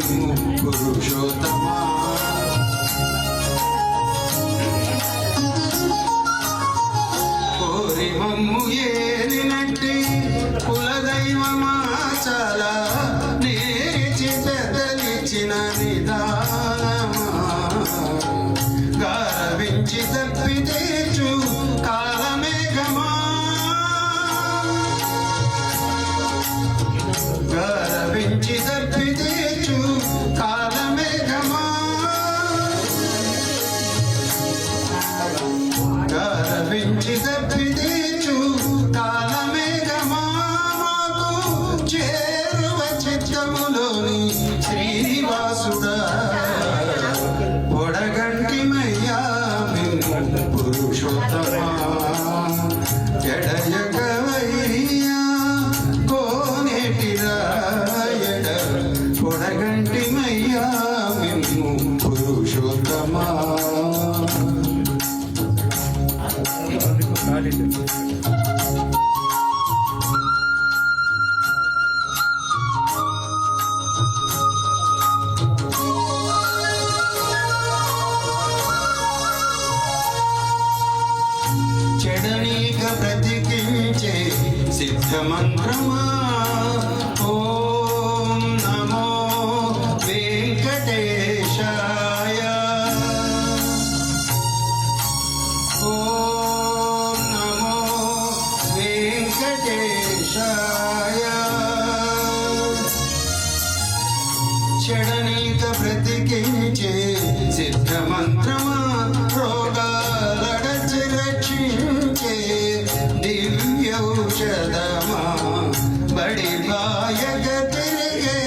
మిమ్ము పురుషోత్తమా కోరి మమ్ము ఏలినట్టి కులదైవమా చాలా నేర్చి పెద్దలిచ్చిన నిదానమా గారవించి తప్పి తీర్చు కాలమేఘమా గారవించి తప్పి తీర్చు కాలమేఘమా గారవించి తప్పి తీర్చు కాలమేఘమా మాకు చేరువ చిత్తములోని శ్రీనివాసుడా పొడగంటిమయ్యా మిమ్ము పురుషోత్తమా ఎడయగవయ్యా కోనేటి రాయడ పొడగంటిమయ్యా మిమ్ము పురుషోత్తమా చెడనీక బ్రతికించే సిద్ధమంత్రమా ఓం నమో వెంకటేశాయ ఓం నమో వెంకటేశాయ చెడనీక బ్రతికించే సిద్ధమంత్రమా రోగాలడచి రక్షించే దివ్యౌషధమా బడి బాయక తిరిగే